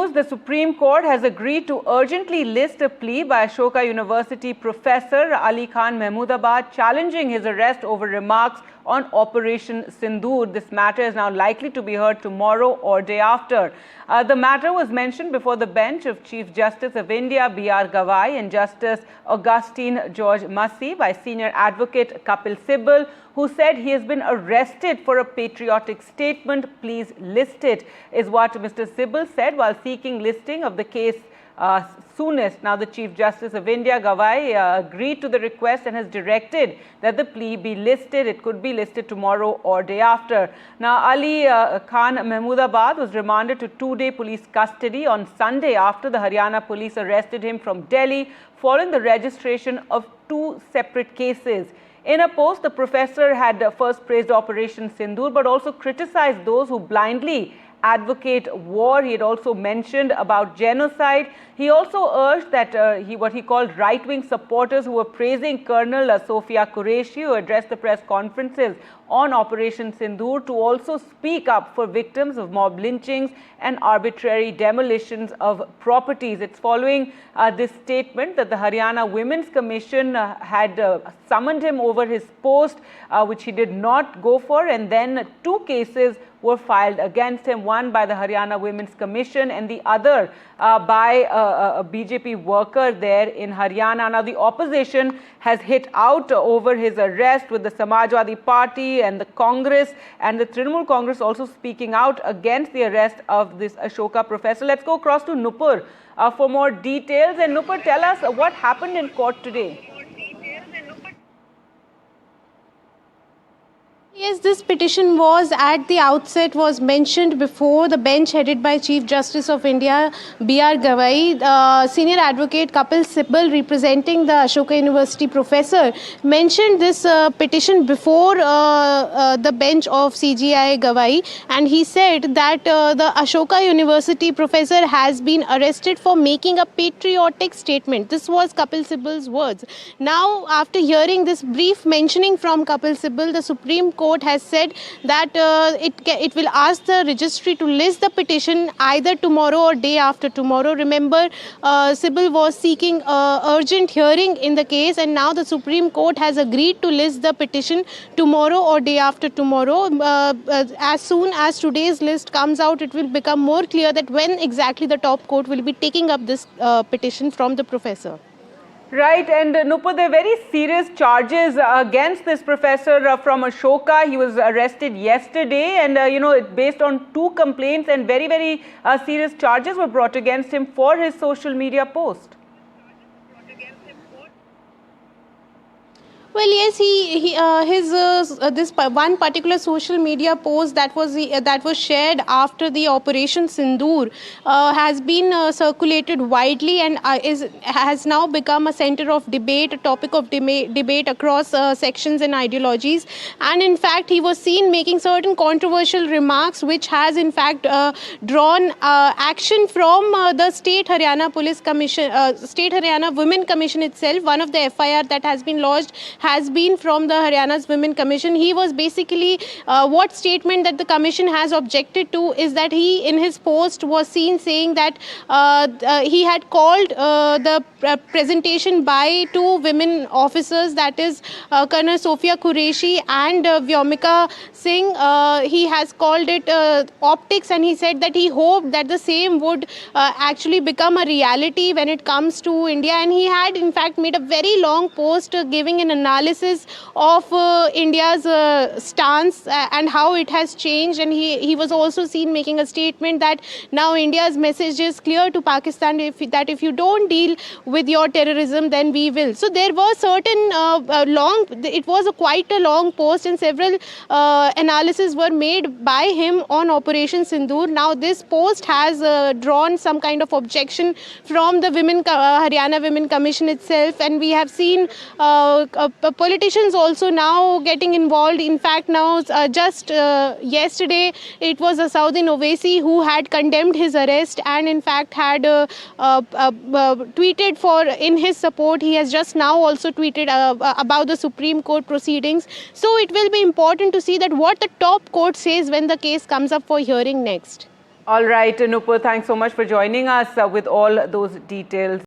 news, the Supreme Court has agreed to urgently list a plea by Ashoka University professor Ali Khan Mahmoodabad challenging his arrest over remarks on Operation Sindoor. This matter is now likely to be heard tomorrow or day after. The matter was mentioned before the bench of Chief Justice of India B.R. Gavai and Justice Augustine George Massi by senior advocate Kapil Sibal, who said he has been arrested for a patriotic statement. Please list it, is what Mr. Sibal said while seeking listing of the case soonest. Now, the Chief Justice of India, Gavai, agreed to the request and has directed that the plea be listed. It could be listed tomorrow or day after. Now, Ali Khan Mahmoodabad was remanded to 2-day police custody on Sunday after the Haryana police arrested him from Delhi following the registration of 2 separate cases. In a post, the professor had first praised Operation Sindoor but also criticized those who blindly advocate war. He had also mentioned about genocide. He also urged that what he called right-wing supporters who were praising Colonel Sophia Qureshi, who addressed the press conferences on Operation Sindoor, to also speak up for victims of mob lynchings and arbitrary demolitions of properties. It's following this statement that the Haryana Women's Commission had summoned him over his post, which he did not go for, and then 2 cases were filed against him, one by the Haryana Women's Commission and the other by a BJP worker there in Haryana. Now, the opposition has hit out over his arrest, with the Samajwadi Party and the Congress and the Trinamool Congress also speaking out against the arrest of this Ashoka professor. Let's go across to Nupur for more details. And Nupur, tell us what happened in court today. Yes, this petition was at the outset was mentioned before the bench headed by Chief Justice of India B.R. Gavai. Senior advocate Kapil Sibal, representing the Ashoka University professor, mentioned this petition before the bench of CJI Gavai, and he said that the Ashoka University professor has been arrested for making a patriotic statement. This was Kapil Sibal's words. Now, after hearing this brief mentioning from Kapil Sibal, the Supreme Court has said that it will ask the registry to list the petition either tomorrow or day after tomorrow. Remember, Sibal was seeking urgent hearing in the case, and now the Supreme Court has agreed to list the petition tomorrow or day after tomorrow. As soon as today's list comes out, it will become more clear that when exactly the top court will be taking up this petition from the professor. Right, and Nupur, there are very serious charges against this professor from Ashoka. He was arrested yesterday, and based on 2 complaints, and very, very serious charges were brought against him for his social media post. Well, yes, this one particular social media post that was shared after the Operation Sindoor has been circulated widely and has now become a center of debate, a topic of debate across sections and ideologies. And in fact, he was seen making certain controversial remarks, which has in fact drawn action from the State Haryana Police Commission, State Haryana Women Commission itself. One of the FIR that has been lodged has been from the Haryana's Women Commission. He was basically, what statement that the commission has objected to is that he, in his post, was seen saying that he had called the presentation by 2 women officers, that is Colonel Sophia Qureshi and Vyomika Singh. He has called it optics, and he said that he hoped that the same would actually become a reality when it comes to India. And he had in fact made a very long post giving an analysis of India's stance and how it has changed. And he was also seen making a statement that now India's message is clear to Pakistan, that if you don't deal with your terrorism, then we will. So there were certain it was quite a long post, and several analyses were made by him on Operation Sindoor. Now this post has drawn some kind of objection from the Haryana Women Commission itself, and we have seen politicians also now getting involved. In fact, now just yesterday it was Asauddin Owaisi who had condemned his arrest and in fact had tweeted in his support. He has just now also tweeted about the Supreme Court proceedings. So it will be important to see that what the top court says when the case comes up for hearing next. All right, Nupur, thanks so much for joining us with all those details.